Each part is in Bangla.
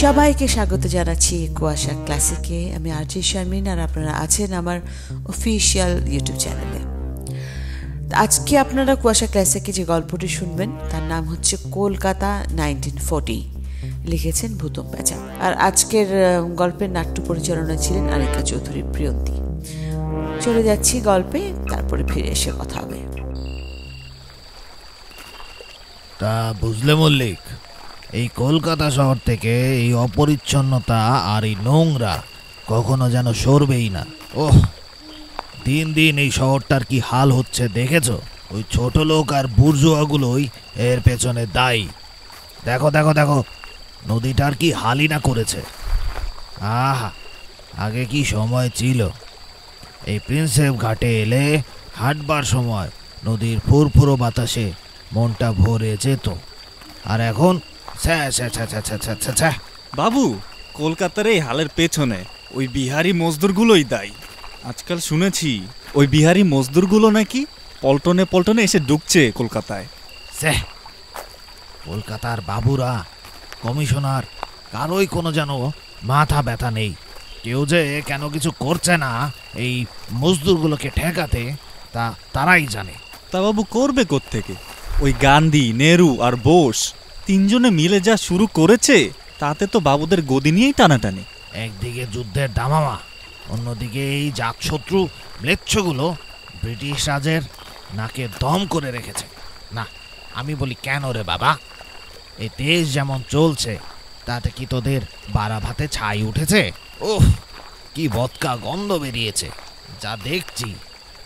সবাইকে স্বাগত জানাচ্ছি কুয়াশা ক্লাসিকে। আমি আরজে শারমিন, আর আপনারা আছেন আমার অফিসিয়াল ইউটিউব চ্যানেলে। আজকে আপনারা কুয়াশা ক্লাসিকে যে গল্পটি শুনবেন তার নাম হচ্ছে কলকাতা 1940, লিখেছেন ভূতম পেঁচা। আর আজকের গল্পের নাট্য পরিচালনা ছিলেন আনিকা চৌধুরী প্রিয়ন্তী। চলে যাচ্ছি গল্পে, তারপরে ফিরে এসে কথা হবে। তা বুঝলে মল্লিক, এই কলকাতা শহর থেকে এই অপরিচ্ছন্নতা আর এই নোংরা কখনো যেন সরবেই না। ওহ, দিন দিন এই শহরটার কি হাল হচ্ছে দেখেছো? ওই ছোট লোক আর বুর্জুয়াগুলোই এর পেছনে দায়ী। দেখো দেখো দেখো, নদীটার কি হালই না করেছে। আহা, আগে কি সময় ছিল! এই প্রিন্সেপ ঘাটে এলে হাঁটবার সময় নদীর ফুরফুরো বাতাসে মনটা ভরে যেত। আর এখন বাবু, কলকাতার এই হালের পেছনে ওই বিহারি মজদুরগুলোই দায়ী। আজকাল শুনেছি ওই বিহারি মজদুরগুলো নাকি পল্টনে পল্টনে এসে ঢুকছে কলকাতায়। কলকাতার বাবুরা, কমিশনার, কারোই কোনো যেন মাথা ব্যথা নেই। কেউ যে কেন কিছু করছে না এই মজদুরগুলোকে ঠেকাতে, তা তারাই জানে। তা বাবু করবে কোত্থেকে? ওই গান্ধী, নেহরু আর বোস তিনজনে মিলে যা শুরু করেছে, তাতে তো বাবুদের গদি নিয়েই টানাটানি। একদিকে যুদ্ধের দামামা, অন্যদিকে এই জাতশত্রু ম্লেচ্ছগুলো ব্রিটিশ রাজের নাকে দম করে রেখেছে। না, আমি বলি কেন রে বাবা, এই দেশ যেমন চলছে তাতে কি তোদের বাড়া ভাতে ছাই উঠেছে? ওহ, কি বদকা গন্ধ বেরিয়েছে! যা দেখছি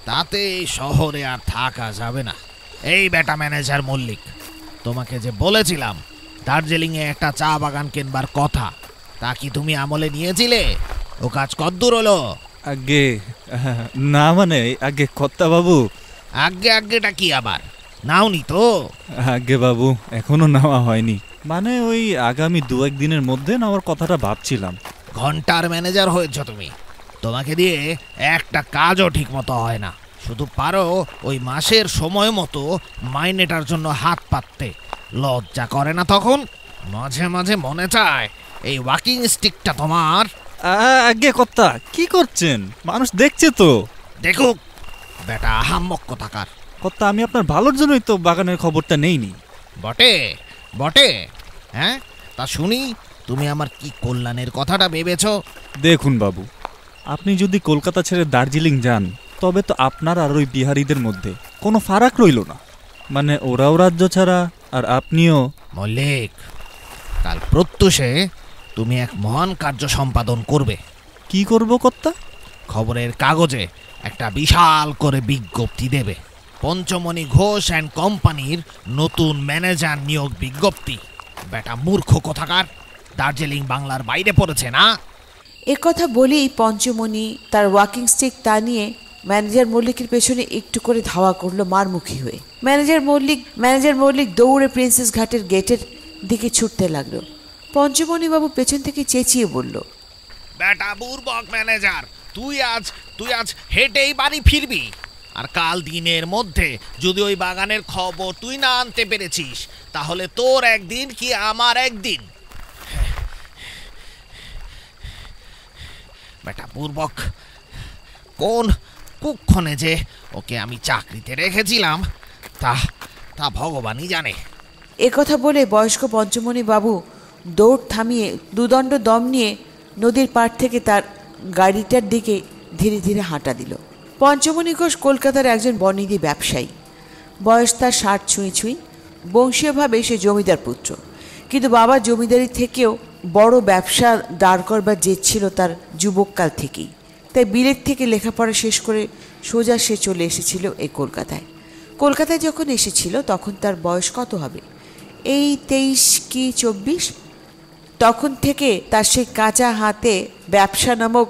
তাতে এই শহরে আর থাকা যাবে না। এই বেটা ম্যানেজার মল্লিক, তোমাকে যে বলেছিলাম দার্জিলিংয়ে একটা চা বাগান কেনবার কথা, তা কি তুমি আমলে নিয়েছিলে? ও কাজ কদ্দূর হলো? আগে না, মানে আগে কর্তা বাবু। আগে আগেটা কি আবার নাওনি তো? আগে বাবু, এখনো নেওয়া হয়নি। মানে ওই আগামী 2-1 দিনের মধ্যে নেওয়ার কথাটা ভাবছিলাম। ঘন্টার ম্যানেজার হয়েছ তুমি, তোমাকে দিয়ে একটা কাজও ঠিক মতো হয় না। শুধু পারো ওই মাসের সময় মতো মাইনেটার জন্য হাত পাততে। লজ্জা করে না তখন? মাঝে মাঝে মনে চায় এই ওয়াকিং স্টিকটা তোমার। আগে কর্তা, কি করছেন? মানুষ দেখছে তো। দেখুক বেটা আহাম্মক কোথাকার। কর্তা, আমি আপনার ভালোর জন্যই তো বাগানের খবরটা নেইনি। বটে বটে, হ্যাঁ, তা শুনি তুমি আমার কি কল্যাণের কথাটা ভেবেছ? দেখুন বাবু, আপনি যদি কলকাতা ছেড়ে দার্জিলিং যান, তবে তো আপনার আর ওই বিহারিদের মধ্যে কোনো ফারাক রইল না। মানে ওরাও রাজ্য ছাড়া, আর আপনিও। মল্লিক, কাল প্রত্যুষে তুমি এক মহান কার্য সম্পাদন করবে। কি করব কর্তা? খবরের কাগজে একটা বিশাল করে বিজ্ঞপ্তি দেবে। পঞ্চমণি ঘোষ অ্যান্ড কোম্পানির নতুন ম্যানেজার নিয়োগ বিজ্ঞপ্তি। বেটা মূর্খ কোথাকার, দার্জিলিং বাংলার বাইরে পড়েছে না? কথা বলেই পঞ্চমণি তার ওয়াকিং স্টিক তা নিয়ে ম্যানেজার মল্লিকের পেছনে একটু করে ধাওয়া করলো মারমুখী হয়ে। ম্যানেজার মল্লিক দৌড়ে প্রিন্সেস ঘাটের গেটের দিকে ছুটতে লাগলো। পঞ্চমণি বাবু পেছন থেকে চেঁচিয়ে বলল, বেটা বুর্বক ম্যানেজার, তুই আজ হেঁটেই বাড়ি ফিরবি। আর কাল দিনের মধ্যে যদি ওই বাগানের খবর তুই না আনতে পেরেছিস, তাহলে তোর একদিন কি আমার একদিন। বেটা বুর্বক, কোন কুক্ষণে যে ওকে আমি চাকরিতে রেখেছিলাম তা ভগবানই জানে। কথা বলে বয়স্ক পঞ্চমণি বাবু দৌড় থামিয়ে দুদণ্ড দম নিয়ে নদীর পাড় থেকে তার গাড়িটার দিকে ধীরে ধীরে হাঁটা দিল। পঞ্চমণি ঘোষ কলকাতার একজন বর্ণিধি ব্যবসায়ী। বয়স তার 60 ছুঁই ছুঁই। বংশীয়ভাবে সে জমিদার পুত্র, কিন্তু বাবার জমিদারি থেকেও বড় ব্যবসা দাঁড় করবার জেদ ছিল তার যুবককাল থেকেই। তাই বিলেত থেকে লেখাপড়া শেষ করে সোজা সে চলে এসেছিল এই কলকাতায় যখন এসেছিল তখন তার বয়স কত হবে, এই 23 কি 24। তখন থেকে তার সেই কাঁচা হাতে ব্যবসা নামক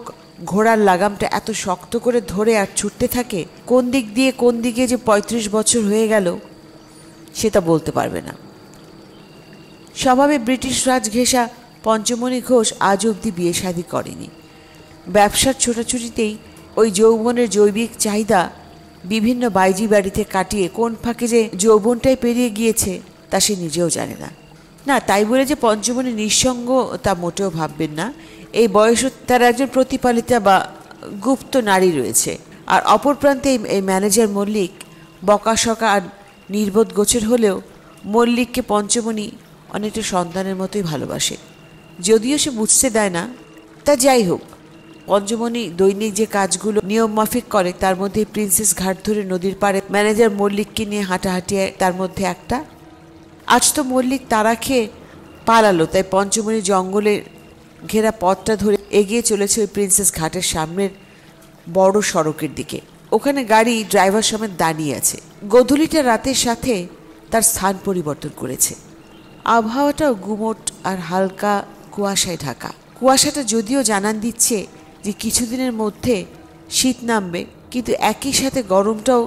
ঘোড়ার লাগামটা এত শক্ত করে ধরে আর ছুটতে থাকে, কোন দিকে যে 35 বছর হয়ে গেল সেটা বলতে পারবে না। স্বভাবে ব্রিটিশ রাজ ঘেঁষা পঞ্চমণি ঘোষ আজ অবধি বিয়ে শাদী করেনি। ব্যবসার ছোটাছুটিতেই ওই যৌবনের জৈবিক চাহিদা বিভিন্ন বাইজি বাড়িতে কাটিয়ে কোন ফাঁকে যে যৌবনটাই পেরিয়ে গিয়েছে তা সে নিজেও জানে না। না, তাই বলে যে পঞ্চমণি নিঃসঙ্গ তা মোটেও ভাববেন না। এই বয়সে তার একজন প্রতিপালিতা বা গুপ্ত নারী রয়েছে। আর অপর প্রান্তে এই ম্যানেজার মল্লিক বকাসকা আর নির্বোধ গোছের হলেও মল্লিককে পঞ্চমণি অনেকটা সন্তানের মতোই ভালোবাসে, যদিও সে বুঝতে দেয় না। তা যাই হোক, পঞ্চমণি দৈনিক যে কাজগুলো নিয়ম মাফিক করে তার মধ্যে প্রিন্সেস ঘাট ধরে নদীর পাড়ে ম্যানেজার মল্লিককে নিয়ে হাঁটাহাঁটি তার মধ্যে একটা। আজ তো মল্লিক তারা খেয়ে পালালো, তাই পঞ্চমণি জঙ্গলের ঘেরা পথটা ধরে এগিয়ে চলেছে ওই প্রিন্সেস ঘাটের সামনের বড় সড়কের দিকে। ওখানে গাড়ি ড্রাইভার সমেত দাঁড়িয়ে আছে। গোধূলিটা রাতের সাথে তার স্থান পরিবর্তন করেছে। আবহাওয়াটাও গুমোট আর হালকা কুয়াশায় ঢাকা। কুয়াশাটা যদিও জানান দিচ্ছে যে কিছুদিনের মধ্যে শীত নামবে, কিন্তু একই সাথে গরমটাও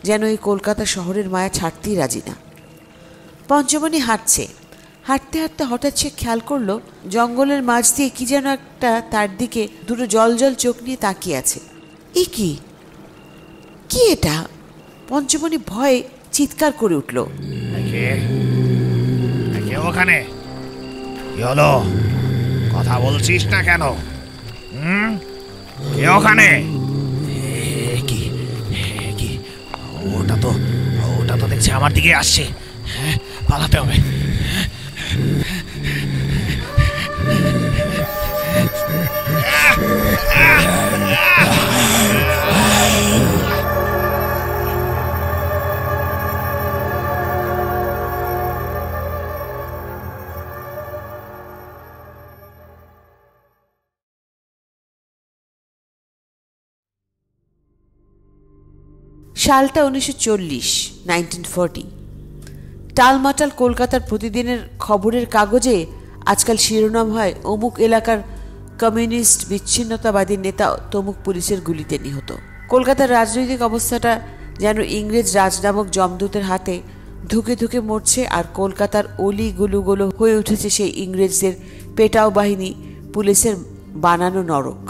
যেন এই কলকাতা শহরের মায়া ছাড়তেই রাজি না। পঞ্চমণি হাঁটছে। হাঁটতে হাঁটতে হঠাৎ সে খেয়াল করলো জঙ্গলের মাঝ দিয়ে কি যেন একটা তার দিকে দুটো জল জল চোখ নিয়ে তাকিয়ে আছে। এ কি কি এটা? পঞ্চমণি ভয়ে চিৎকার করে উঠল, ওখানে কি হলো? কথা বলছিস না কেন? কে ওখানে? কি কি? ওটা তো দেখছি আমার দিকে আসছে। পালাতে হবে। সালটা 1940, 1940। টালমাটাল কলকাতার প্রতিদিনের খবরের কাগজে আজকাল শিরোনাম হয় অমুক এলাকার কমিউনিস্ট বিচ্ছিন্নতাবাদী নেতা তমুক পুলিশের গুলিতে নিহত। কলকাতার রাজনৈতিক অবস্থাটা যেন ইংরেজ রাজ নামক জমদূতের হাতে ধুকে ধুকে মরছে, আর কলকাতার অলিগুলোগুলো হয়ে উঠেছে সেই ইংরেজদের পেটাও বাহিনী, পুলিশের বানানো নরক।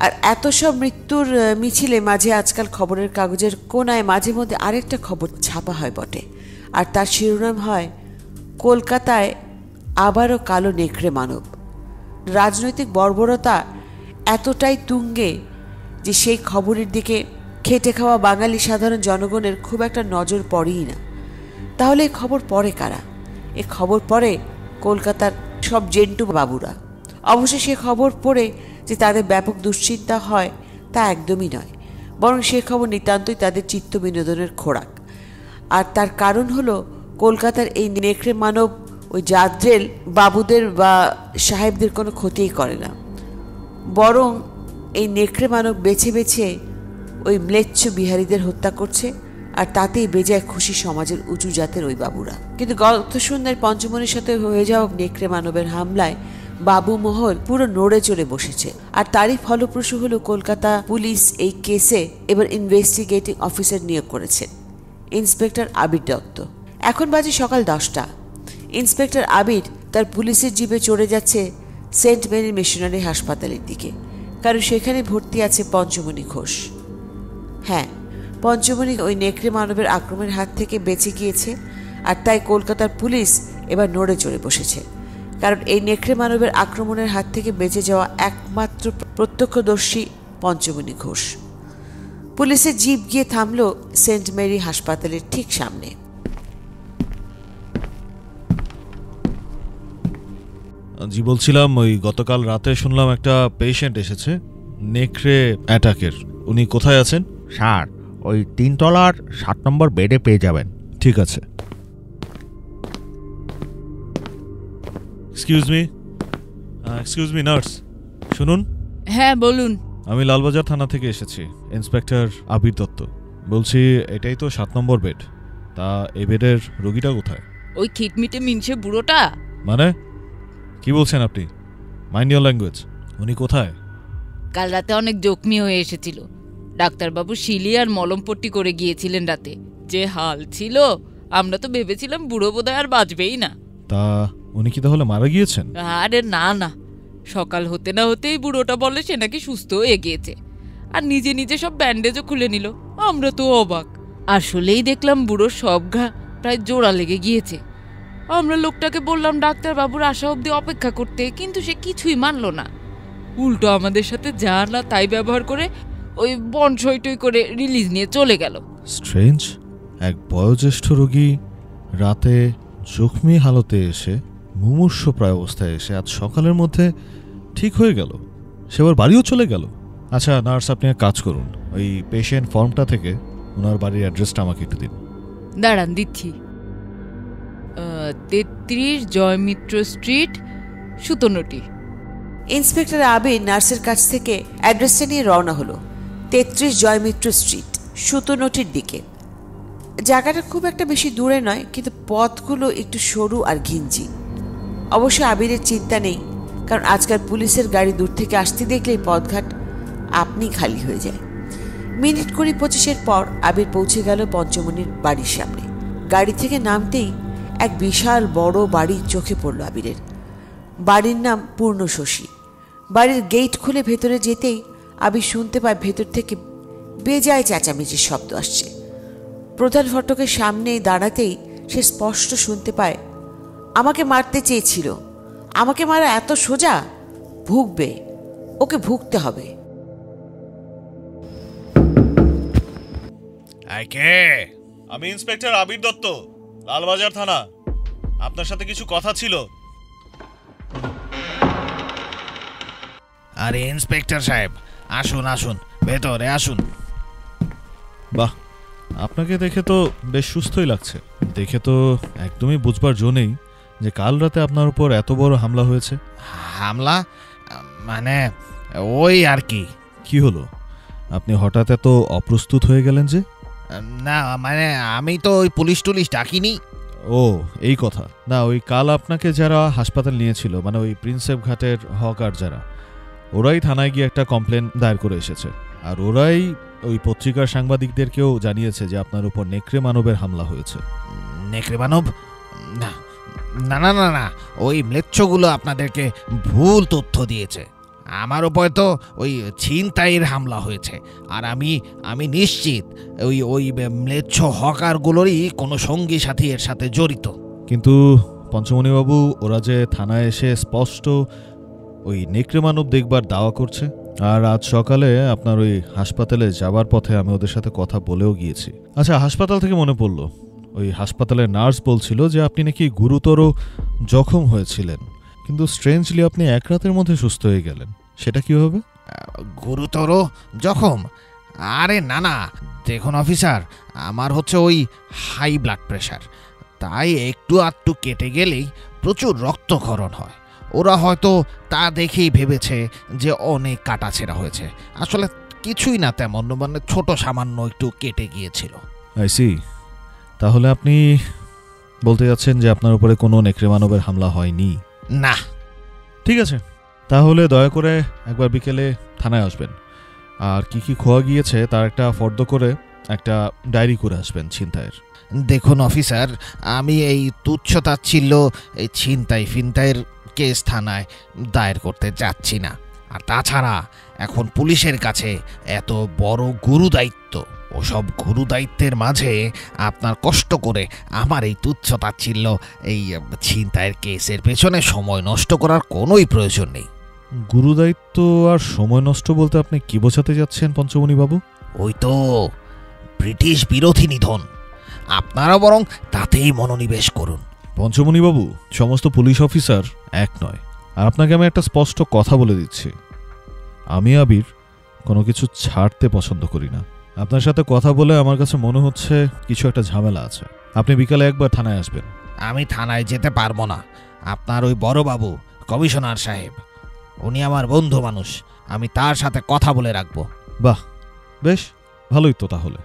আর এত সব মৃত্যুর মিছিলে মাঝে আজকাল খবরের কাগজের কোনায় মাঝে মধ্যে আরেকটা খবর ছাপা হয় বটে, আর তার শিরোনাম হয় কলকাতায় আবারও কালো নেকড়ে মানব। রাজনৈতিক বর্বরতা এতটাই তুঙ্গে যে সেই খবরের দিকে খেটে খাওয়া বাঙালি সাধারণ জনগণের খুব একটা নজর পড়েই না। তাহলে এই খবর পড়ে কারা? এ খবর পড়ে কলকাতার সব জেন্টু বাবুরা। অবশ্য সে খবর পড়ে যে তাদের ব্যাপক দুশ্চিন্তা হয় তা একদমই নয়, বরং সে খবর নিতান্তই তাদের চিত্ত বিনোদনের খোরাক। আর তার কারণ হলো কলকাতার এই নেকড়ে মানব ওই জাদ্রেল বাবুদের বা সাহেবদের কোনো ক্ষতিই করে না, বরং এই নেকড়ে মানব বেছে বেছে ওই ম্লেচ্ছ বিহারীদের হত্যা করছে, আর তাতেই বেজায় খুশি সমাজের উঁচু জাতের ওই বাবুরা। কিন্তু গত সন্ধ্যায় পঞ্চমণির সাথে হয়ে যাওয়া নেকড়ে মানবের হামলায় বাবু মহল পুরো নড়ে চড়ে বসেছে, আর তারই ফলপ্রসূ হলো কলকাতা পুলিশ এই কেসে এবার ইনভেস্টিগেটিং অফিসার নিয়োগ করেছেন, ইন্সপেক্টর আবির দত্ত। এখন বাজে সকাল 10টা। ইন্সপেক্টর আবির তার পুলিশের জিপে চড়ে যাচ্ছে সেন্ট মেরি মিশনারি হাসপাতালের দিকে, কারণ সেখানে ভর্তি আছে পঞ্চমণি ঘোষ। হ্যাঁ, পঞ্চমণি ওই নেকড়ে মানবের আক্রমণের হাত থেকে বেঁচে গিয়েছে, আর তাই কলকাতার পুলিশ এবার নড়ে চড়ে বসেছে, কারণ এই নেকড়ে মানবের আক্রমণের হাত থেকে বেঁচে যাওয়া একমাত্র প্রত্যক্ষদর্শী পঞ্চমণি ঘোষ। পুলিশের জিপ গিয়ে থামল সেন্ট মেরি হাসপাতালের ঠিক সামনে। জি বলছিলাম, ওই গতকাল রাতে শুনলাম একটা পেশেন্ট এসেছে নেকড়ে অ্যাটাকের। উনি কোথায় আছেন? স্যার, ওই 3 তলার 7 নম্বর বেডে পেয়ে যাবেন। ঠিক আছে। এক্সকিউজ মি নার্স, শুনুন। হ্যাঁ বলুন। আমি লালবাজার থানা থেকে এসেছি, ইন্সপেক্টর আবির দত্ত বলছি। এটাই তো 7 নম্বর বেড, তা এই বেডের রোগীটা কোথায়? ওই খিটমিটে মিনসে বুড়োটা। মানে কি বলছেন আপনি? Mind your language. উনি কোথায়? কাল রাতে অনেক জখমি হয়ে এসেছিল। ডাক্তারবাবু শিলি আর মলমপট্টি করে গিয়েছিলেন রাতে। যে হাল ছিল, আমরা তো ভেবেছিলাম বুড়ো বোধহয় আর বাঁচবেই না। তা উনি কি তাহলে মারা গিয়েছেন? আরে না না, সকাল হতে না হতেই বুড়োটা বলে সে নাকি সুস্থ হয়ে গিয়েছে, আর নিজে নিজে সব ব্যান্ডেজও খুলে নিল। আমরা তো অবাক। আসলেই দেখলাম বুড়োর সব ঘা প্রায় জোড়া লেগে গিয়েছে, আমরা লোকটাকে বললাম ডাক্তারবাবুর আসা অবধি অপেক্ষা করতে, কিন্তু সে কিছুই মানলো না। উল্টো আমাদের সাথে যা না তাই ব্যবহার করে ওই বন সইটই করে রিলিজ নিয়ে চলে গেল। স্ট্রেঞ্জ, এক বয়োজ্যেষ্ঠ রোগী রাতে জখমি হালতে এসে, মুমূর্ষু প্রায় অবস্থায় এসে আজ সকালের মধ্যে ঠিক হয়ে গেল, সেবার বাড়িও চলে গেল। আচ্ছা নার্স, আপনি এক কাজ করুন, ওই পেশেন্ট ফর্মটা থেকে ওনার বাড়ির অ্যাড্রেসটা আমাকে একটু দিন। দাঁড়ান, দিচ্ছি। 33 জয়মিত্র স্ট্রিট, সুতনটি। ইন্সপেক্টর আবির নার্সের কাছ থেকে অ্যাড্রেসটা নিয়ে রওনা হলো 33 জয়মিত্র স্ট্রিট, সুতনটির দিকে। জায়গাটা খুব একটা বেশি দূরে নয়, কিন্তু পথগুলো একটু সরু আর ঘিঞ্জি। অবশ্য আবিরের চিন্তা নেই, কারণ আজকাল পুলিশের গাড়ি দূর থেকে আসতে দেখলেই পথঘাট আপনি খালি হয়ে যায়। মিনিট 20-25 পর আবির পৌঁছে গেল পঞ্চমণির বাড়ির সামনে। গাড়ি থেকে নামতেই এক বিশাল বড় বাড়ি চোখে পড়ল আবিরের। বাড়ির নাম পূর্ণশশী। বাড়ির গেট খুলে ভেতরে যেতেই আবির শুনতে পায় ভেতর থেকে বেজায় চেঁচামেচির শব্দ আসছে। প্রধান ফটকের সামনে দাঁড়াতেই সে স্পষ্ট শুনতে পায়, আমাকে মারতে চেয়েছিল, আমাকে মারা এত সোজা, ভুগবে, ওকে ভুগতে হবে। আমি ইন্সপেক্টর আবির দত্ত, লালবাজার থানা। আপনার সাথে কিছু কথা ছিল। আরে ইন্সপেক্টর সাহেব, আসুন আসুন, ভেতরে আসুন। বাহ, আপনাকে দেখে তো বেশ সুস্থই লাগছে। দেখে তো একদমই বুঝবার জো নেই যে কাল রাতে আপনার উপর এত বড় হামলা হয়েছে। হামলা মানে ওই আর কি। কি হলো, আপনি হঠাৎ এত অপ্রস্তুত হয়ে গেলেন যে? না মানে আমি তো ওই পুলিশ টুলিশ ডাকিনি। ও এই কথা না, ওই কাল আপনাকে যারা হাসপাতাল নিয়েছিল, মানে ওই প্রিন্সেপ ঘাটের হকার যারা, ওরাই থানায় গিয়ে একটা কমপ্লেন দায়ের করে এসেছে। আর ওরাই ওই পত্রিকার সাংবাদিকদেরকেও জানিয়েছে যে আপনার উপর নেকড়ে মানবের হামলা হয়েছে। নেকড়ে মানব? না না না না না, ওই ম্লেচ্ছগুলো আপনাদেরকে ভুল তথ্য দিয়েছে। আমার উপর তো ওই ছিনতাইয়ের হামলা হয়েছে, আর আমি নিশ্চিত ওই ওই ম্লেচ্ছ হকারগুলোরই কোনো সঙ্গী সাথী এর সাথে জড়িত। কিন্তু পঞ্চমণিবাবু, ওরা যে থানায় এসে স্পষ্ট ওই নেকড়ে মানব দেখবার দাওয়া করছে। আর আজ সকালে আপনার ওই হাসপাতালে যাবার পথে আমি ওদের সাথে কথা বলেও গিয়েছি। আচ্ছা, হাসপাতাল থেকে মনে পড়লো, ওই হাসপাতালের নার্স বলছিল যে আপনি নাকি গুরুতর জখম হয়েছিলেন, কিন্তু স্ট্রেঞ্জলি আপনি এক রাতের মধ্যে সুস্থ হয়ে গেলেন। সেটা কিভাবে? গুরুতর জখম? আরে না না, দেখুন অফিসার, আমার হচ্ছে ওই হাই ব্লাড প্রেশার, তাই একটু আধটু কেটে গেলেই প্রচুর রক্তক্ষরণ হয়। ওরা হয়তো তা দেখেই ভেবেছে যে অনেক কাটাছেঁড়া হয়েছে, আসলে কিছুই না তেমন, মানে ছোট সামান্য একটু কেটে গিয়েছিল। I see. তাহলে আপনি বলতে যাচ্ছেন যে আপনার উপরে কোনো নেকড়ে মানবের হামলা হয়নি? না। ঠিক আছে, তাহলে দয়া করে একবার বিকেলে থানায় আসবেন, আর কি কি খোয়া গিয়েছে তার একটা ফর্দ করে একটা ডায়েরি করে আসবেন ছিনতাইয়ের। দেখুন অফিসার, আমি এই তুচ্ছতাচ্ছিল্য, এই ছিনতাই ফিনতাইয়ের কেস থানায় দায়ের করতে যাচ্ছি না। আর তাছাড়া এখন পুলিশের কাছে এত বড় গুরু দায়িত্ব, ওসব গুরু দায়িত্বের মাঝে আপনার কষ্ট করে আমার এই তুচ্ছতাচ্ছিল্য, এই ছিনতাইয়ের কেসের পেছনে সময় নষ্ট করার কোনোই প্রয়োজন নেই। গুরুদায়িত্ব আর সময় নষ্ট বলতে আপনি কি বোঝাতে যাচ্ছেন পঞ্চমণিবাবু? ওই তো ব্রিটিশ বিরোধী নিধন, আপনারা বরং তাতেই মনোনিবেশ করুন। পঞ্চমণিবাবু, সমস্ত পুলিশ অফিসার এক নয়, আর আপনাকে আমি একটা স্পষ্ট কথা বলে দিচ্ছি, আমি আবির কোনো কিছু ছাড়তে পছন্দ করি না। আপনার সাথে কথা বলে আমার কাছে মনে হচ্ছে কিছু একটা ঝামেলা আছে। আপনি বিকালে একবার থানায় আসবেন। আমি থানায় যেতে পারবো না, আপনার ওই বড় বাবু কমিশনার সাহেব, উনি আমার বন্ধু মানুষ, আমি তার সাথে কথা বলে রাখবো। বাহ, বেশ ভালোই তো। তাহলে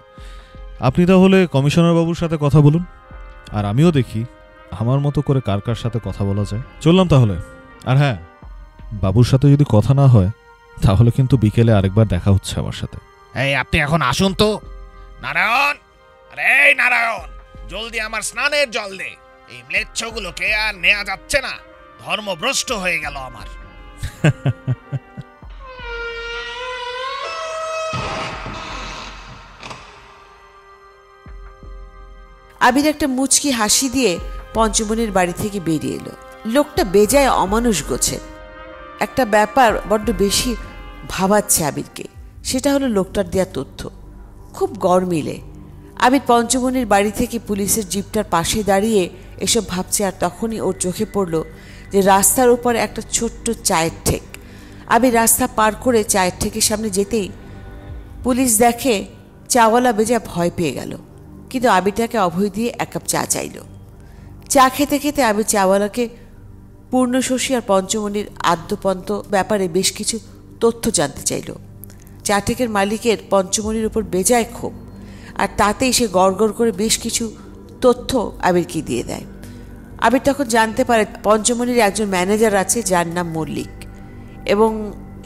আপনি তাহলে কমিশনার বাবুর সাথে কথা বলুন, আর আমিও দেখি আমার মতো করে কার কার সাথে কথা বলা যায়। চললাম তাহলে। আর হ্যাঁ, বাবুর সাথে যদি কথা না হয় তাহলে কিন্তু বিকেলে আরেকবার দেখা হচ্ছে আমার সাথে। এই আপনি এখন আসুন তো। নারায়ণ, আরে নারায়ণ, জলদি আমার স্নানের জল দে, এই ম্লেচ্ছগুলোকে আর নেওয়া যাচ্ছে না, ধর্মভ্রষ্ট হয়ে গেল আমার। আবির একটা মুচকি হাসি দিয়ে পঞ্চমণির বাড়ি থেকে বেরিয়ে এলো। লোকটা বেজায় অমানুষ গোছের। একটা ব্যাপার বড্ড বেশি ভাবাচ্ছে আবিরকে, সেটা হলো লোকটার দেওয়া তথ্য। খুব গরমিলে আবির পঞ্চমণির বাড়ি থেকে পুলিশের জিপটার পাশে দাঁড়িয়ে এসব ভাবছে, আর তখনই ওর চোখে পড়ল যে রাস্তার উপরে একটা ছোট্ট চায়ের ঠেক। আবির রাস্তা পার করে চায়ের ঠেকের সামনে যেতেই পুলিশ দেখে চাওয়ালা বেজা ভয় পেয়ে গেল, কিন্তু আবির তাকে অভয় দিয়ে এক কাপ চা চাইল। চা খেতে খেতে আবির চাওয়ালাকে পূর্ণশশী আর পঞ্চমণির আদ্যপন্ত ব্যাপারে বেশ কিছু তথ্য জানতে চাইল। চা ঠেকের মালিকের পঞ্চমণির উপর বেজায় ক্ষোভ, আর তাতেই সে গড়গড় করে বেশ কিছু তথ্য আবিরকে দিয়ে দেয়। আবির তখন জানতে পারে পঞ্চমণির একজন ম্যানেজার আছে যার নাম মল্লিক, এবং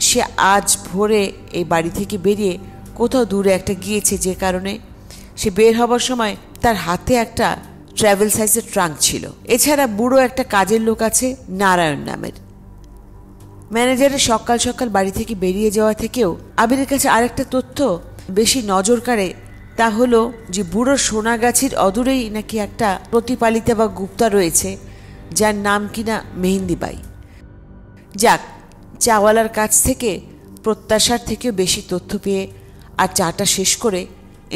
সে আজ ভোরে এই বাড়ি থেকে বেরিয়ে কোথাও দূরে একটা গিয়েছে, যে কারণে সে বের হবার সময় তার হাতে একটা ট্রাভেল সাইজের ট্রাঙ্ক ছিল। এছাড়া বুড়ো একটা কাজের লোক আছে নারায়ণ নামের। ম্যানেজারের সকাল সকাল বাড়ি থেকে বেরিয়ে যাওয়া থেকেও আবিরের কাছে আরেকটা তথ্য বেশি নজর কাড়ে, তা হলো যে বুড়ো সোনাগাছির অদূরেই নাকি একটা প্রতিপালিতা বা গুপ্তা রয়েছে যার নাম কিনা মেহেন্দিবাই। যাক, চাওয়ালার কাছ থেকে প্রত্যাশার থেকেও বেশি তথ্য পেয়ে আর চাটা শেষ করে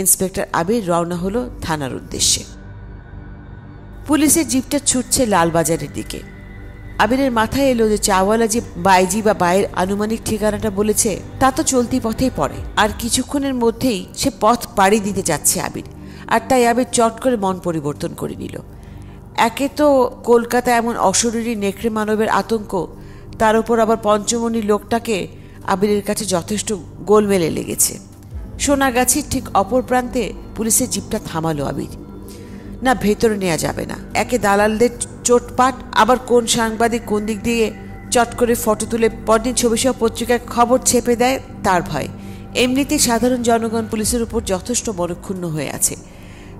ইন্সপেক্টর আবির রওনা হলো থানার উদ্দেশ্যে। পুলিশের জিপটা ছুটছে লালবাজারের দিকে। আবিরের মাথায় এলো যে চাওয়ালা যে বাইজি বা বাইয়ের আনুমানিক ঠিকানাটা বলেছে তা তো চলতি পথেই পড়ে, আর কিছুক্ষণের মধ্যেই সে পথ পাড়ি দিতে যাচ্ছে আবির। আর তাই আবির চট করে মন পরিবর্তন করে নিল। একে তো কলকাতা এমন অশরীরী নেকড়ে মানবের আতঙ্ক, তার উপর আবার পঞ্চমণির লোকটাকে আবিরের কাছে যথেষ্ট গোলমেলে লেগেছে। সোনাগাছির ঠিক অপর প্রান্তে পুলিশের জিপটা থামালো আবির। না, ভেতরে নেওয়া যাবে না, একে দালালদের চোটপাট, আবার কোন সাংবাদিক কোন দিক দিয়ে চট করে ফটো তুলে পরদিন ছবি সহ পত্রিকায় খবর ছেপে দেয় তার ভয়। এমনিতেই সাধারণ জনগণ পুলিশের উপর যথেষ্ট মনক্ষুণ্ণ হয়ে আছে,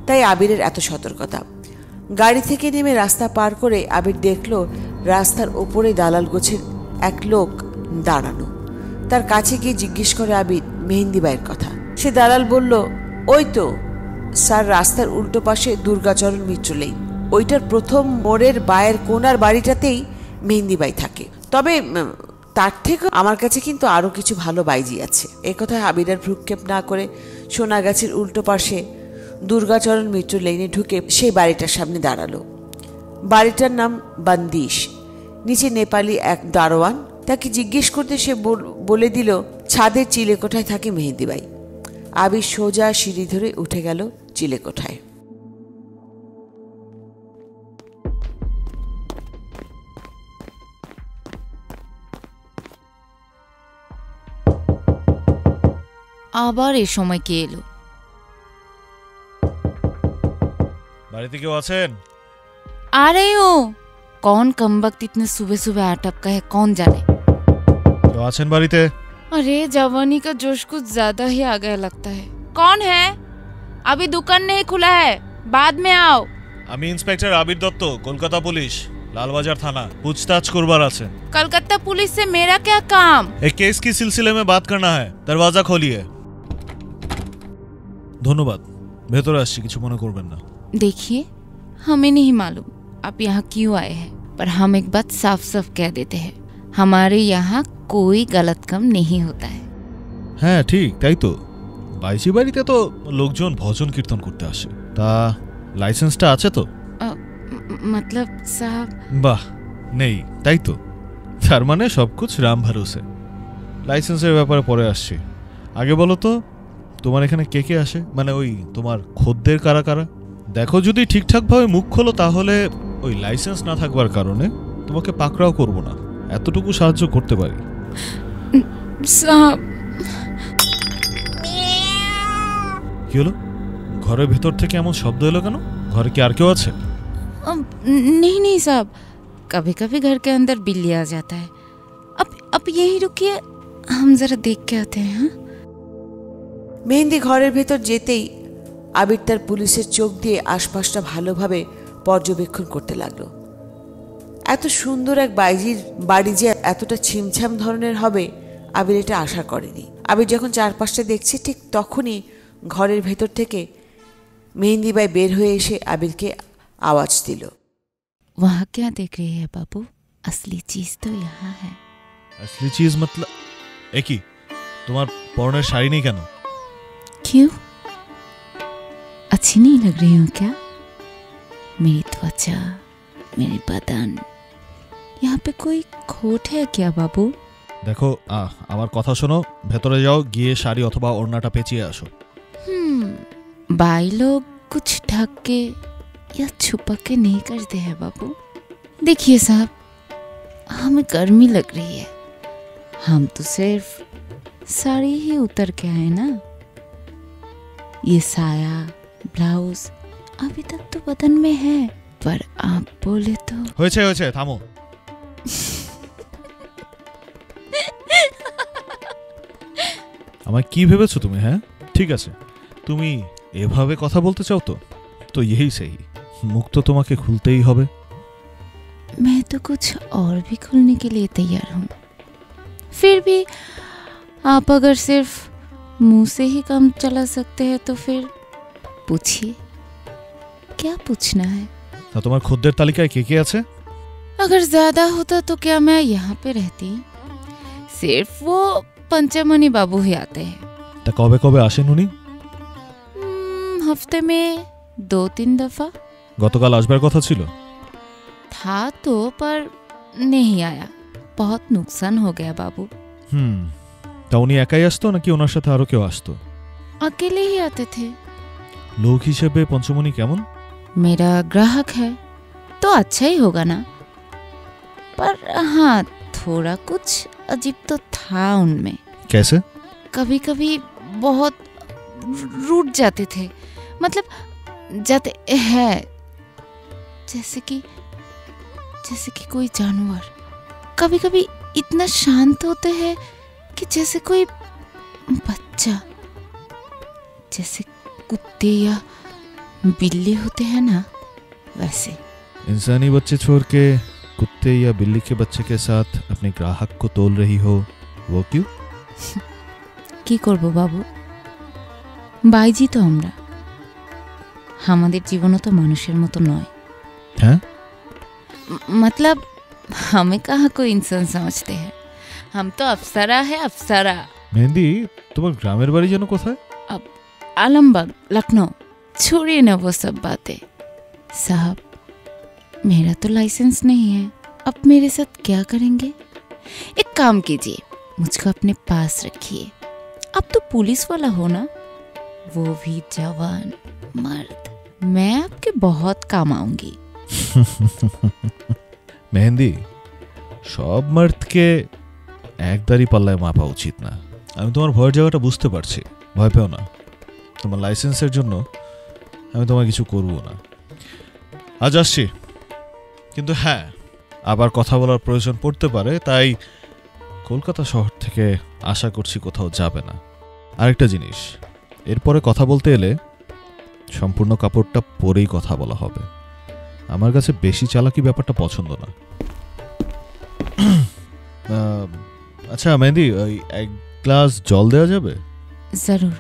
তাই আবিরের এত সতর্কতা। গাড়ি থেকে নেমে রাস্তা পার করে আবির দেখল রাস্তার ওপরে দালাল গোছের এক লোক দাঁড়ানো। তার কাছে গিয়ে জিজ্ঞেস করে আবির মেহেন্দিবাইয়ের কথা। সে দালাল বলল, ওই তো স্যার, রাস্তার উল্টো পাশে দুর্গাচরণ মিত্র লেন, ওইটার প্রথম মোড়ের বায়ের কোনার বাড়িটাতেই মেহেন্দিবাই থাকে। তবে তার থেকে আমার কাছে কিন্তু আরও কিছু ভালো বাইজি আছে। একথায় আবির আর ভ্রুক্ষেপ না করে সোনাগাছির উল্টো পাশে দুর্গাচরণ মিত্র লেনে ঢুকে সেই বাড়িটার সামনে দাঁড়ালো। বাড়িটার নাম বান্দিশ। নিচে নেপালি এক দারোয়ান। তাকে জিজ্ঞেস করতে সে বলে দিল ছাদের চিলেকোঠায় থাকে মেহেন্দিবাই। আবির সোজা সিঁড়ি ধরে উঠে গেল চিলেকোঠায়। আবার এই সময় কে এলো? বাড়িতে কেউ আছেন? आ रही हूँ। कौन कमबख्त इतने सुबह सुबह आ टपका है, कौन जाने। কেউ আছেন বাড়িতে? अरे जवानी का जोश कुछ ज्यादा ही आ गया लगता है। कौन है? अभी दुकान नहीं खुला है, बाद में आओ। আমি ইন্সপেক্টর আবির দত্ত, কলকাতা পুলিশ, লালবাজার থানা। पूछताछ করবার আছে। कलकत्ता पुलिस से मेरा क्या काम? एक केस की सिलसिले में बात करना है। दरवाजा खोलिए। ধন্যবাদ, ভেতরে আসছি, কিছু মনে করবেন না। देखिए, हमें नहीं मालूम आप यहाँ क्यों आए हैं, पर हम एक बात साफ साफ कह देते हैं, हमारे यहाँ कोई गलत काम नहीं होता है। হ্যাঁ ঠিক, তাই তো। বাইজি বাড়িতে তো লোকজন ভজন কীর্তন করতে আসে। তা লাইসেন্সটা আছে তো? मतलब साहब। বাহ, নেই তাই তো। তার মানে সব কুছ রাম ভরোসে। লাইসেন্সের ব্যাপারে পরে আসছি। আগে বলো তো, তোমার এখানে কে কে আসে? মানে ওই তোমার খদ্দের কারা কারা? দেখো, যদি ঠিকঠাকভাবে মুখ খোলো তাহলে ওই লাইসেন্স না থাকবার কারণে তোমাকে পাকড়াও করব না, এতটুকু সাহায্য করতে পারি। साहब। কি হলো? ঘরের ভেতর থেকে এমন শব্দ এলো কেন? ঘরে কি আর কেউ আছে? नहीं नहीं साहब, कभी कभी घर के अंदर बिल्ली आ जाता है। अब यही रुकिए, हम जरा देख के आते हैं। हाँ, মেহেন্দি ঘরের ভেতর যেতেই আবির তার পুলিশের চোখ দিয়ে আশপাশটা ভালোভাবে পর্যবেক্ষণ করতে লাগলো। এত সুন্দর এক বাইজির বাড়ি যে এতটা ছিমছাম ধরনের হবে আবির এটা আশা করেনি। আবির যখন চারপাশটা দেখছে ঠিক তখনই ঘরের ভেতর থেকে মেহেন্দিবাই বের হয়ে এসে আবিরকে আওয়াজ দিল। वहाँ क्या देख रही है बाबू? असली चीज तो यहाँ है। असली चीज मतलब एक ही তোমার পরনের শাড়ি নেই কেন? क्यों? अच्छी नहीं लग रही हूँ क्या? मेरी त्वचा, मेरी बदन, यहाँ पे कोई खोट है क्या बाबू? দেখো আমার কথা শোনো, ভেতরে যাও, গিয়ে শাড়ি অথবা ওড়নাটা পেঁচিয়ে আসো। भाई लोग कुछ ढक के या छुपा के नहीं करते हैं बाबू। देखिए साहब, हमें गर्मी लग रही है, हम तो सिर्फ साड़ी ही उतर के आए ना। ये साया ब्लाउज अभी तक तो बदन में है, पर आप बोले तो। হয়েছে হয়েছে, থামো। আমায় কি ভেবেছো তুমি? হ্যাঁ ঠিক আছে, তুমি এভাবে কথা বলতে চাও তো তো यही सही, মুখ তো তোমাকে খুলতেই হবে। मैं तो कुछ और भी खुलने के लिए तैयार हूँ, फिर भी आप अगर सिर्फ मुंह से ही काम चला सकते हैं तो फिर पूछिए, क्या पूछना है? তা তোমার খদ্দের তালিকায় কে কে আছে? अगर ज्यादा होता तो क्या मैं यहाँ पे रहती? सिर्फ वो पंचमणि बाबू ही आते हैं। তা কবে কবে আসেন উনি? हफ्ते में 2-3 दफा। গতকাল আসবার কথা ছিল। था तो पर नहीं आया, बहुत नुकसान हो गया बाबू। তা উনি একাই আসতো নাকি ওনার সাথে আরো কেউ আসতো? अकेले ही आते थे। লোক হিসেবে পঞ্চমণি কেমন? मेरा ग्राहक है तो अच्छा ही होगा ना, पर हाँ थोड़ा कुछ अजीब तो था उनमें। कैसे? कभी कभी बहुत रूठ जाते थे, मतलब जाते हैं जैसे कि कोई जानवर। कभी कभी इतना शांत होते हैं कि जैसे कोई बच्चा, जैसे कुत्ते या बिल्ली होते हैं ना वैसे। इंसानी बच्चे छोड़ के कुत्ते या बिल्ली के बच्चे के साथ अपने ग्राहक को तोल रही हो, वो क्यों? কি করব বাবু, বাইজি তো আমরা, আমাদের জীবনও তো মানুষের মতো নয়। হ্যাঁ मतलब हमें कहाँ कोई इंसान समझते हैं, हम तो अप्सरा है अप्सरा। মেহেন্দি, তোমার গ্রামের বাড়ি যেন কোথায়? अब आलमबाग लखनऊ। छोड़िए ना वो सब बातें साहब, मेरा तो लाइसेंस नहीं है, अब मेरे साथ क्या करेंगे? एक काम कीजिए, मुझको अपने पास रखिए। अब तो पुलिस वाला हो ना, वो भी जवान मर्द, मैं आपके बहुत काम आऊंगी। মেহেন্দি, সব মার্দকে একদারি পাল্লায় মাপা উচিত না। আমি তোমার ভয়ের জায়গাটা বুঝতে পারছি, ভয় পেও না। তোমার লাইসেন্সের জন্য আমি তোমার কিছু করবো না। আজ আসছি, কিন্তু হ্যাঁ আবার কথা বলার প্রয়োজন পড়তে পারে, তাই কলকাতা শহর থেকে আশা করছি কোথাও যাবে না। আরেকটা জিনিস, এরপরে কথা বলতে এলে সম্পূর্ণ কাপড়টা পরেই কথা বলা হবে। আমার কাছে বেশি চালাকি ব্যাপারটা পছন্দ না। আচ্ছা মেহেন্দি, ওই এক গ্লাস জল দেওয়া যাবে? जरूर।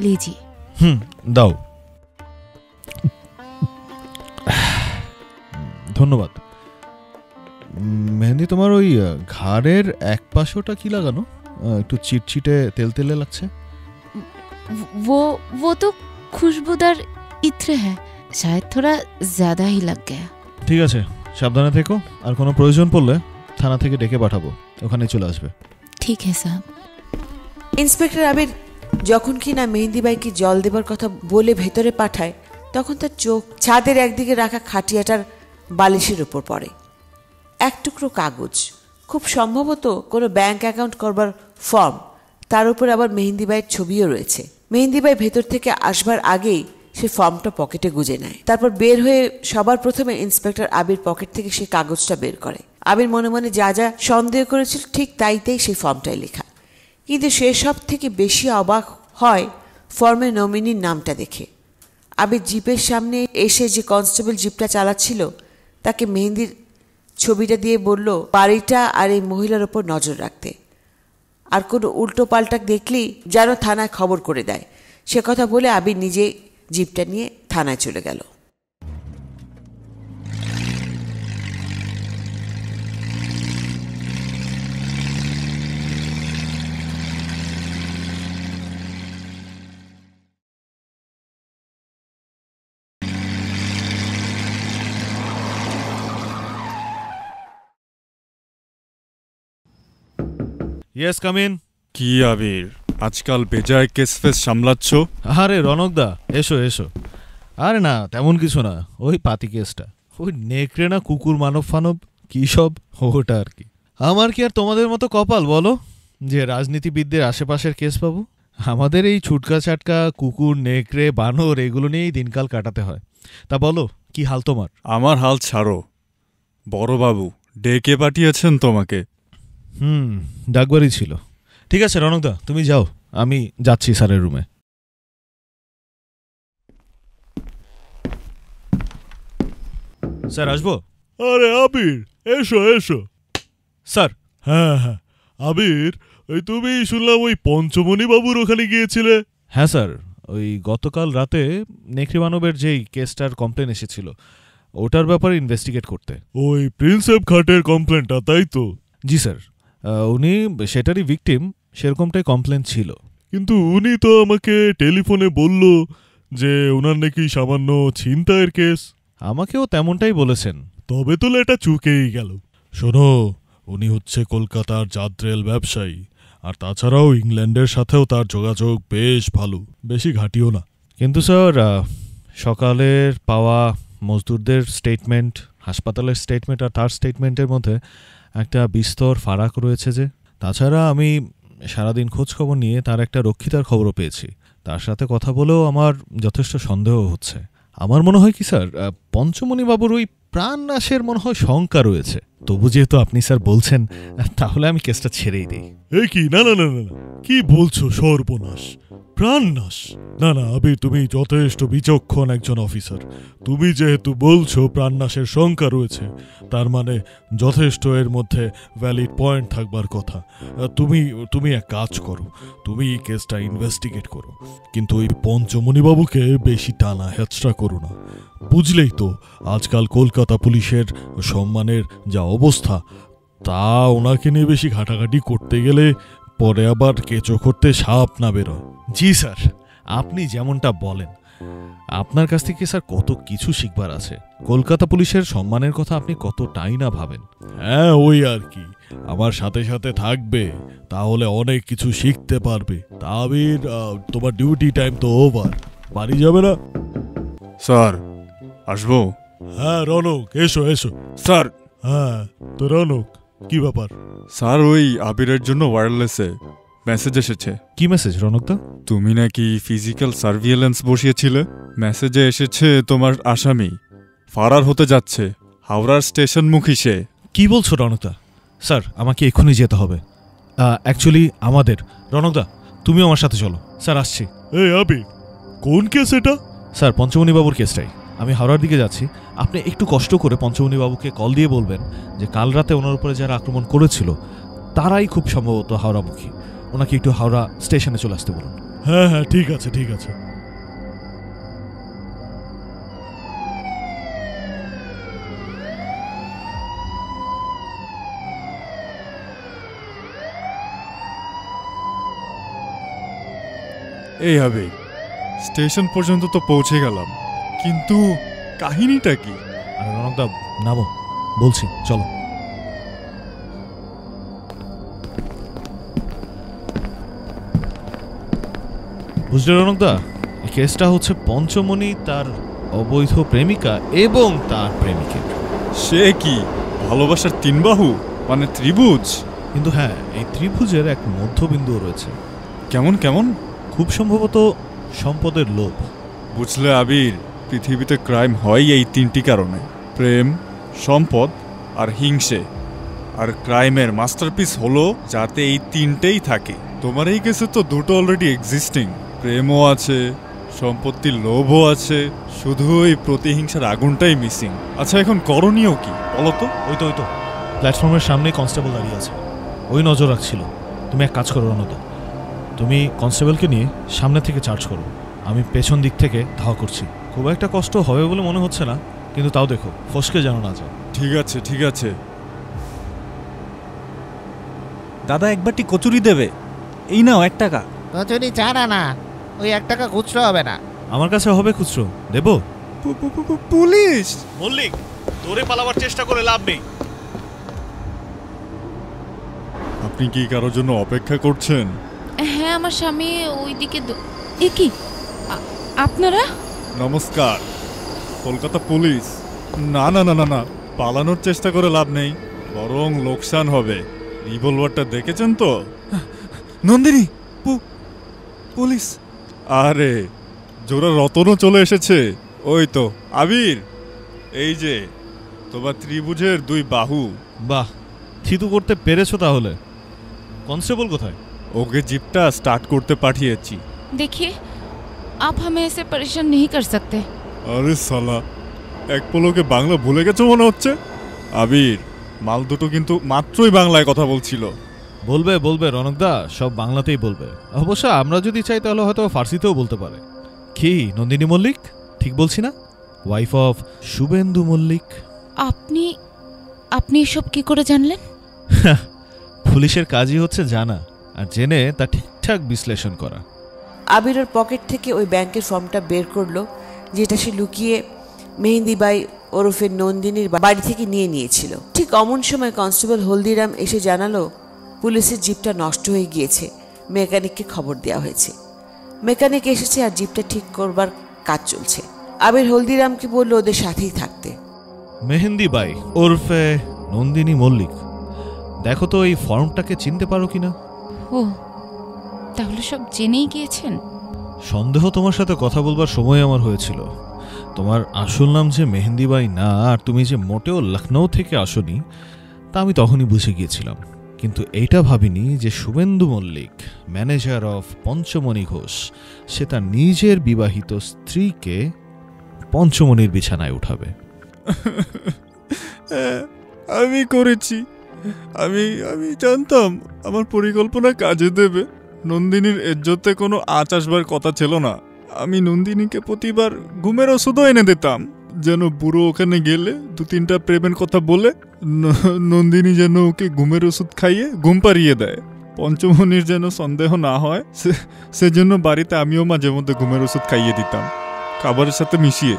लीजिए। দাও। ধন্যবাদ। মেহেন্দি, তোমার ওই ঘাড়ের এক পাশটা কি লাগানো? একটু চিটচিটে তেলতেলে লাগছে। वो तो खुशबूदार इत्र है, शायद थोड़ा ज्यादा ही लग गया। ঠিক আছে, সাবধানে থেকো, আর কোনো প্রয়োজন পড়লে থানা থেকে ডেকে পাঠাবো, ওখানে চলে আসবে। ठीक है साहब। ইন্সপেক্টর আবির যখন কিনা মেহেন্দিবাইকে জল দেবার কথা বলে ভেতরে পাঠায়, তখন তার চোখ ছাদের একদিকে রাখা খাটিয়াটার বালিশের উপর পড়ে। এক টুকরো কাগজ, খুব সম্ভবত কোনো ব্যাংক অ্যাকাউন্ট করবার ফর্ম, তার উপর আবার মেহেন্দিবাইয়ের ছবিও রয়েছে। মেহেন্দিবাই ভেতর থেকে আসবার আগেই সে ফর্মটা পকেটে গুজে নেয়, তারপর বের হয়ে সবার প্রথমে ইন্সপেক্টর আবির পকেট থেকে সেই কাগজটা বের করে। আবির মনে মনে যা যা সন্দেহ করেছিল ঠিক তাইতেই সেই ফর্মটাই লেখা, কিন্তু সে সব থেকে বেশি অবাক হয় ফর্মে নমিনির নামটা দেখে। আবির জিপের সামনে এসে যে কনস্টেবল জিপটা চালাচ্ছিল তাকে মেহেন্দির ছবিটা দিয়ে বলল বাড়িটা আর এই মহিলার ওপর নজর রাখতে, আর কোনো উল্টো পাল্টা দেখলেই যেন থানায় খবর করে দেয়। সে কথা বলে আবির নিজে জিপটা নিয়ে থানায় চলে গেল। Yes, come in. কি আবির, আজকাল বেজায় কেস ফেস সামলাচ্ছ? আরে রনকদা, এসো এসো। আরে না, তেমন কিছু না, ওই পাতি কেসটা, ওই নেকড়ে না কুকুর মানব ফানব কি সব, ওটা আর কি। আমার কি আর তোমাদের মতো কপাল বলো যে রাজনীতিবিদদের আশেপাশের কেস পাবো? আমাদের এই ছুটকা চাটকা কুকুর নেকড়ে বানর এগুলো নিয়েই দিনকাল কাটাতে হয়। তা বলো, কি হাল তোমার? আমার হাল ছাড়ো, বড়বাবু ডেকে পাঠিয়েছেন তোমাকে। ডাকবারই ছিল। ঠিক আছে রনকদা, তুমি যাও, আমি যাচ্ছি স্যারের রুমে। স্যার আসবো? আরে আবির, এসো এসো। স্যার। হ্যাঁ হ্যাঁ আবির, ওই তুমি শুনলাম ওই পঞ্চমণি বাবুর ওখানে গিয়েছিলে? হ্যাঁ স্যার, ওই গতকাল রাতে নেকড়ে মানবের যেই কেসটার কমপ্লেন এসেছিল ওটার ব্যাপারে ইনভেস্টিগেট করতে। ওই প্রিন্সেপ ঘাটের কমপ্লেনটা, তাই তো? জি স্যার, উনি সেটারই ভিকটিম, সেরকমটাই কমপ্লেন ছিল। কিন্তু উনি তো আমাকে টেলিফোনে বলল যে ওনার নাকি সামান্য ছিনতাইয়ের কেস। আমাকেও তেমনটাই বলেছেন। তবে তো এটা চুকেই গেল। শোনো, উনি হচ্ছে কলকাতার জাদ্রেল ব্যবসায়ী, আর তাছাড়াও ইংল্যান্ডের সাথেও তার যোগাযোগ বেশ ভালো, বেশি ঘাটিও না। কিন্তু স্যার, সকালের পাওয়া মজদুরদের স্টেটমেন্ট, হাসপাতালের স্টেটমেন্ট আর তার স্টেটমেন্টের মধ্যে একটা বিস্তর ফারাক রয়েছে যে। তাছাড়া আমি সারাদিন খোঁজখবর নিয়ে তার একটা রক্ষিতার খবরও পেয়েছি। তার সাথে কথা বলেও আমার যথেষ্ট সন্দেহ হচ্ছে। আমার মনে হয় কি স্যার, পঞ্চমণি বাবুর ওই প্রাণনাশের মনে হয় শঙ্কা রয়েছে। তবু যেহেতু আপনি স্যার বলছেন, তাহলে আমি কেসটা ছেড়েই দিই। এ কি, না না না না, কি বলছো? সর্বনাশ, প্রাণনাশ? না না আবির, তুমি যথেষ্ট বিচক্ষণ একজন অফিসার। তুমি যেহেতু বলছো প্রাণনাশের শঙ্কা রয়েছে, তার মানে যথেষ্ট এর মধ্যে ভ্যালিড পয়েন্ট থাকবার কথা। তুমি এক কাজ করো, তুমি এই কেসটা ইনভেস্টিগেট করো, কিন্তু ওই পঞ্চমণি বাবুকে বেশি টানা হেচড়া করো না। বুঝলেই তো আজকাল কলকাতা পুলিশের সম্মানের যা অবস্থা, তা ওনাকে নিয়ে বেশি ঘাটাঘাটি করতে গেলে পরে আবার কেঁচো করতে সাপ না বেরোয়। জি স্যার, আপনি যেমনটা বলেন, আপনার কাছ থেকে স্যার কত কিছু শিখবার আছে। কলকাতা পুলিশের সম্মানের কথা আপনি কতটাই না ভাবেন। হ্যাঁ, ওই আর কি, আমার সাথে সাথে থাকবে, তাহলে অনেক কিছু শিখতে পারবে। তা আবির, তোমার ডিউটি টাইম তো ওভার, বাড়ি যাবে না? স্যার আসবো? হ্যাঁ রনক, এসো এসো। স্যার। হ্যাঁ তো রনক, কি ব্যাপার? স্যার, ওই আবিরের জন্য ওয়্যারলেসে মেসেজ এসেছে। কি মেসেজ রনকদা? তুমি নাকি ফিজিক্যাল সার্ভিলেন্স বসিয়েছিলে। মেসেজে এসেছে তোমার আসামি ফারার হতে যাচ্ছে, হাওড়ার স্টেশনমুখী সে। কি বলছো রনকদা? স্যার, আমাকে এক্ষুনি যেতে হবে। অ্যাকচুয়ালি আমাদের। রনকদা, তুমি আমার সাথে চলো। স্যার আসছি। এই আবির, কোন কেস এটা? স্যার, পঞ্চমণি বাবুর কেসটাই। আমি হাওড়ার দিকে যাচ্ছি। আপনি একটু কষ্ট করে পঞ্চমণি বাবুকে কল দিয়ে বলবেন যে কাল রাতে ওনার উপরে যারা আক্রমণ করেছিল তারাই খুব সম্ভবত হাওড়ামুখী। ওনাকে একটু হাওড়া স্টেশনে চলে আসতে বলুন। হ্যাঁ হ্যাঁ, ঠিক আছে ঠিক আছে। এই হবে, স্টেশন পর্যন্ত তো পৌঁছে গেলাম, কিন্তু কাহিনীটা কি? আরে রনকদা, নামো, বলছি, চলো। বুঝলে রনকদা, এই কেসটা হচ্ছে পঞ্চমণি, তার অবৈধ প্রেমিকা এবং তার প্রেমিকের। সে কি ভালোবাসার তিন বাহু, মানে ত্রিভুজ? কিন্তু হ্যাঁ, এই ত্রিভুজের এক মধ্যবিন্দু রয়েছে। কেমন কেমন? খুব সম্ভবত সম্পদের লোভ। বুঝলে আবির, পৃথিবীতে ক্রাইম হয় এই তিনটি কারণে: প্রেম, সম্পদ আর হিংসে। আর ক্রাইমের মাস্টারপিস হলো যাতে এই তিনটেই থাকে। তোমার এই কেসে তো দুটো অলরেডি এক্সিস্টিং, প্রেমও আছে, সম্পত্তির লোভও আছে, শুধু এই প্রতিহিংসার আগুনটাই মিসিং। আচ্ছা, এখন করণীয় কি বলো তো? ওই তো প্ল্যাটফর্মের সামনে কনস্টেবল দাঁড়িয়ে আছে, ওই নজর রাখছিল। তুমি এক কাজ করো রনকদা, তুমি কনস্টেবলকে নিয়ে সামনে থেকে চার্জ করো, আমি পেছন দিক থেকে ধাওয়া করছি। খুব একটা কষ্ট হবে বলে মনে হচ্ছে না, কিন্তু তাও দেখো ফসকে যেন না যায়। ঠিক আছে ঠিক আছে। দাদা একবারটি কচুরি দেবে? এই নাও 1 টাকা। কচুরি ছাড়া না, ওই 1 টাকা খুচরো হবে না। আমার কাছে হবে খুচরো, দেবো? পুলিশ! মল্লিক, দৌড়ে পালাবার চেষ্টা করে লাভ নেই। আপনি কি কারোর জন্য অপেক্ষা করছেন? হ্যাঁ, আমার স্বামী ওইদিকে। এ কি আপনারা? নমস্কার, কলকাতা পুলিশ। না না না না না, পালানোর চেষ্টা করে লাভ নেই, বরং লোকসান হবে। রিভলভারটা দেখেছেন তো? নন্দিনী, পুলিশ! আরে জোড়া রতনও চলে এসেছে। ওই তো আবির, এই যে তোমার ত্রিভুজের 2 বাহু। বাহ, থিতু করতে পেরেছো তাহলে। কনস্টেবল কোথায়? ওকে জিপটা স্টার্ট করতে পাঠিয়েছি। देखिए, आप हमें ऐसे परेशान नहीं कर सकते। আরে সালা, এক পলকে বাংলা ভুলে গেছো মনে হচ্ছে। আবির, মাল দুটো কিন্তু মাত্রই বাংলায় কথা বলছিল। বলবে বলবে রনকদা, সব বাংলাতেই বলবে। অবশ্য আমরা যদি চাই তাহলে হয়তো ফার্সিতেও বলতে পারে। কি নন্দিনী মল্লিক, ঠিক বলছি না? Wife of Suvendu Mallick. আপনি আপনি এসব কি করে জানলেন? পুলিশের কাজই হচ্ছে জানা, আর জেনে তা ঠিকঠাক বিশ্লেষণ করা। আবির ওর পকেট থেকে ওই ব্যাংকের ফর্মটা বের করলো, যেটা সে লুকিয়ে মেহেন্দিবাই ওরফে নন্দিনীর বাড়ি থেকে নিয়েছিল। ঠিক অমন সময় কনস্টেবল হলদিরাম এসে জানালো পুলিশের জিপটা নষ্ট হয়ে গিয়েছে, মেকানিককে খবর দেওয়া হয়েছে। মেকানিক এসেছে আর জিপটা ঠিক করবার কাজ চলছে। আবির হলদিরামকে বলল ওদের সাথেই থাকতে। মেহেন্দিবাই ওরফে নন্দিনী মল্লিক, দেখো তো এই ফর্মটাকে চিনতে পারো কিনা? ও, তাহলে সব জেনেই গিয়েছেন? সন্দেহ তোমার সাথে কথা বলবার সময় আমার হয়েছিল। তোমার আসল নাম যে মেহেন্দিবাই না, আর তুমি যে মোটেও লখনৌ থেকে আসনি, তা আমি তখনই বুঝে গিয়েছিলাম। কিন্তু এইটা ভাবিনি যে শুভেন্দু মল্লিক, ম্যানেজার অফ পঞ্চমণি ঘোষ, সে তার নিজের বিবাহিত স্ত্রীকে পঞ্চমণির বিছানায় উঠাবে। আমি করেছি। আমি জানতাম আমার পরিকল্পনা কাজে দেবে। নন্দিনীর ইজ্জতে কোনো আঁচ আসবার কথা ছিল না। আমি নন্দিনীকে প্রতিবার ঘুমের ওষুধও এনে দিতাম, যেন বুড়ো ওখানে গেলে 2-3টা প্রেমের কথা বলে নন্দিনী যেন ওকে ঘুমের ওষুধ খাইয়ে ঘুম পাড়িয়ে দেয়। পঞ্চমণির যেন সন্দেহ না হয়, সেজন্য বাড়িতে আমিও মাঝে মধ্যে ঘুমের ওষুধ খাইয়ে দিতাম, খাবারের সাথে মিশিয়ে।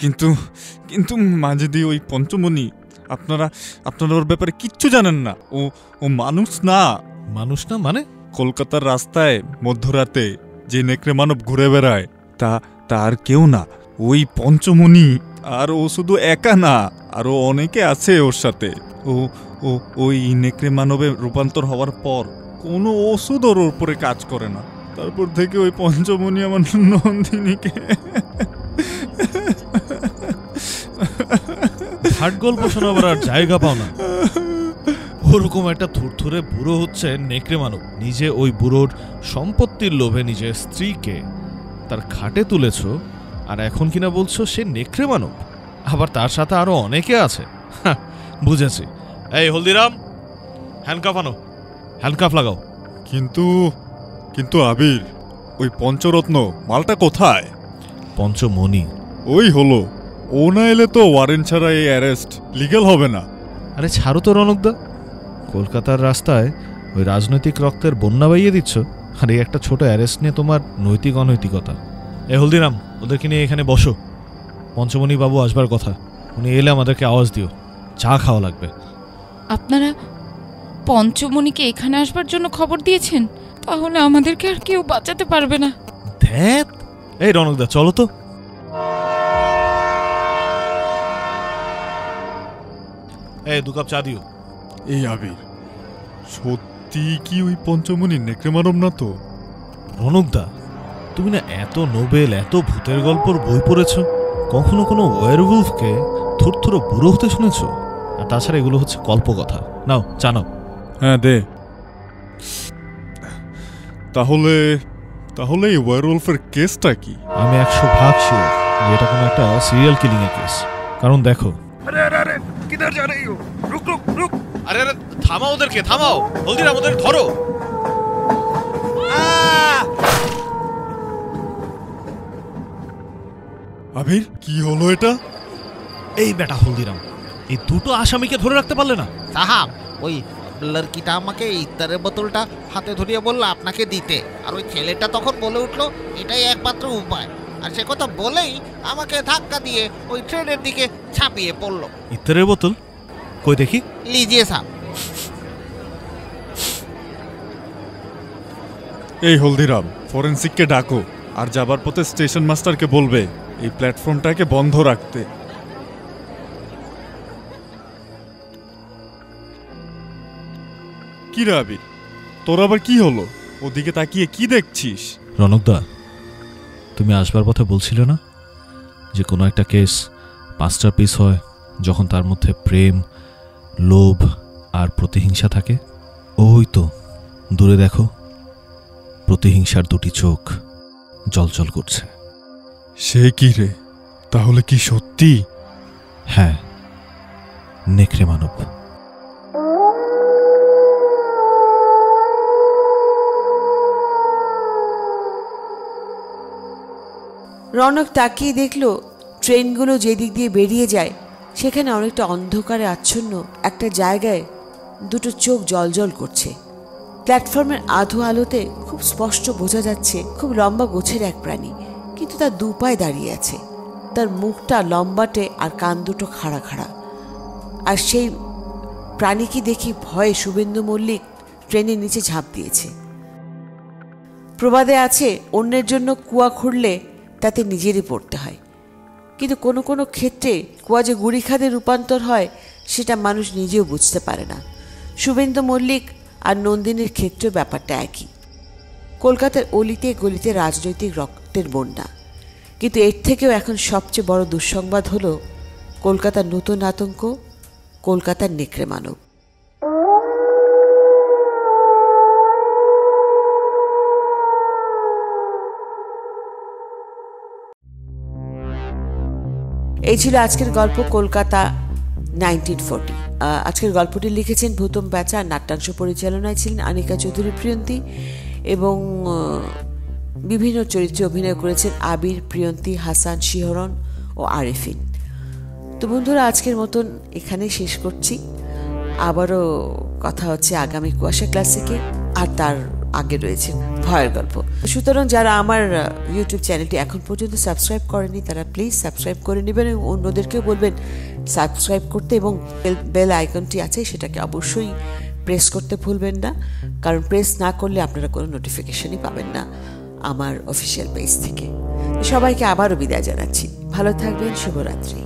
কিন্তু কিন্তু মাঝে দিয়ে ওই পঞ্চমণি, আপনারা ওর ব্যাপারে কিচ্ছু জানেন না। ও মানুষ না। মানুষ না মানে? কলকাতার রাস্তায় মধ্যরাতে যে নেকড়ে মানব ঘুরে বেড়ায়, তার কেউ না, ওই পঞ্চমণি। আর ও শুধু একা না, আরো অনেকে আছে ওর সাথে। ওই নেকড়ে মানবে রূপান্তর হওয়ার পর কোনো ওষুধ ওর উপরে কাজ করে না। তারপর থেকে ওই পঞ্চমণি আমার নন্দিনীকে হাট গল্প শোনাবার আর জায়গা পাও না। ওরকম একটা থুরথুরে বুড়ো হচ্ছে নেকড়ে মানব। নিজে ওই বুড়োর সম্পত্তির লোভে নিজের স্ত্রীকে তার খাটে তুলেছ, আর এখন কিনা বলছো সে নেকড়ে মানব। আবার তার সাথে আরো অনেকে আছে। বুঝেছি। এই হলদিরাম, হ্যান্ডকাফ আনো, হ্যান্ডকাফ লাগাও। কিন্তু আবির, ওই পঞ্চরত্ন মালটা কোথায়? পঞ্চমণি ওই হলো, ও না এলে তো ওয়ারেন্ট ছাড়া এই অ্যারেস্ট লিগ্যাল হবে না। আরে ছাড়ো তো রনকদা, কলকাতার রাস্তায় ওই রাজনৈতিক রক্তের বন্যা বাইয়ে দিচ্ছ, আর এই একটা ছোট অ্যারেস্ট নিয়ে তোমার নৈতিক অনৈতিকতা। এ হলদিরাম, ওদেরকে নিয়ে এখানে বসো। পঞ্চমণি বাবু আসবার কথা, উনি এলে আমাদেরকে আওয়াজ দিও, চা খাওয়া লাগবে। আপনারা পঞ্চমণিকে এখানে আসবার জন্য খবর দিয়েছেন? তাহলে আমাদেরকে আর কেউ বাঁচাতে পারবে না। ধ্যাত, এই রনকদা চলো তো। এই 2 কাপ চা দিও। এই আবির, সত্যি কি ওই পঞ্চমণি নেকড়ে মানব না তো? রনকদা, তুমি না এত নোবেল, এত ভূতের গল্পর বই পড়েছ, কখনো কোনো ওয়ারউলফকে থুরথুরো বুড়ো হতে শুনেছ? আর তাছাড়া এগুলো হচ্ছে কল্পকথা। নাও চা নাও। হ্যাঁ দে। তাহলে এই ওয়ারউলফের কেসটা কি? আমি 100% শিওর যে এটা কোনো একটা সিরিয়াল কিলিং এর কেস। কারণ দেখো, কিধর যা রহি হো? রুক। আরে থামাও ওদেরকে, থামাও। হলদিরাম, ওদের ধরো। আবির, কি হলো এটা? এই বেটা হলদিরাম, এই দুটো আসামিকে ধরে রাখতে পারলে না? সাহাব, ওই লড়কিটা আমাকে ইফতারের বোতলটা হাতে ধরিয়ে বলল আপনাকে দিতে, আর ওই ছেলেটা তখন বলে উঠলো এটাই একমাত্র উপায়, আর সে কথা বলেই আমাকে ধাক্কা দিয়ে ওই ট্রেনের দিকে ছাপিয়ে পড়লো। ইফতারের বোতল কই দেখি? লিজিয়ে সাহেব। এই হলদিরাম, ফরেন্সিককে ডাকো, আর যাবার পথে স্টেশন মাস্টারকে বলবে এই প্ল্যাটফর্মটাকে বন্ধ রাখতে। কি রে আবির, তোর আবার কি হলো? ওদিকে তাকিয়ে কি দেখছিস? রনকদা, তুমি আসবার পথে বলছিলে না যে কোনো একটা কেস মাস্টারপিস হয় যখন তার মধ্যে প্রেম, লোভ আর প্রতিহিংসা থাকে? ওই তো দূরে দেখো, প্রতিহিংসার দুটি চোখ জ্বলজ্বল করছে। সে কি রে? তাহলে কি সত্যি? হ্যাঁ, নেকড়ে মানব। রনক তাকিয়ে দেখলো ট্রেনগুলো যেদিক দিয়ে বেরিয়ে যায় সেখানে অনেকটা অন্ধকারে আচ্ছন্ন একটা জায়গায় দুটো চোখ জ্বলজ্বল করছে। প্ল্যাটফর্মের আধো আলোতে খুব স্পষ্ট বোঝা যাচ্ছে খুব লম্বা গোছের এক প্রাণী, কিন্তু তার দু পায়ে দাঁড়িয়ে আছে। তার মুখটা লম্বাটে আর কান দুটো খাড়া খাড়া। আর সেই প্রাণীকে দেখি ভয়ে শুভেন্দু মল্লিক ট্রেনের নিচে ঝাঁপ দিয়েছে। প্রবাদে আছে, অন্যের জন্য কুয়া খুঁড়লে তাতে নিজেরই পড়তে হয়, কিন্তু কোনো কোনো ক্ষেত্রে কুয়া যে গুড়ি খাদে রূপান্তর হয় সেটা মানুষ নিজেও বুঝতে পারে না। শুভেন্দু মল্লিক আর নন্দিনীর ক্ষেত্রে ব্যাপারটা একই। কলকাতার অলিতে গলিতে রাজনৈতিক রক্তের বন্যা, কিন্তু এর থেকেও এখন সবচেয়ে বড় দুঃসংবাদ হলো কলকাতার নতুন আতঙ্ক, কলকাতার নেকড়ে মানব। এই ছিল আজকের গল্প কলকাতা 1940। আজকের গল্পটি লিখেছেন ভূতম বেচা, নাট্যাংশ পরিচালনায় ছিলেন আনিকা চৌধুরী প্রিয়ন্তী, এবং বিভিন্ন চরিত্রে অভিনয় করেছেন আবির, প্রিয়ন্তী, হাসান, শিহরণ ও আরেফিন। তো বন্ধুরা, আজকের মতন এখানেই শেষ করছি। আবারও কথা হচ্ছে আগামী কুয়াশা ক্লাসিকে, আর তার আগে রয়েছে ভয়ের গল্প। সুতরাং যারা আমার ইউটিউব চ্যানেলটি এখন পর্যন্ত সাবস্ক্রাইব করেনি তারা প্লিজ সাবস্ক্রাইব করে নেবেন এবং অন্যদেরকেও বলবেন সাবস্ক্রাইব করতে, এবং বেল আইকনটি আছে সেটাকে অবশ্যই প্রেস করতে ভুলবেন না, কারণ প্রেস না করলে আপনারা কোনো নোটিফিকেশনই পাবেন না আমার অফিসিয়াল পেজ থেকে। সবাইকে আবারও বিদায় জানাচ্ছি। ভালো থাকবেন। শুভরাত্রি।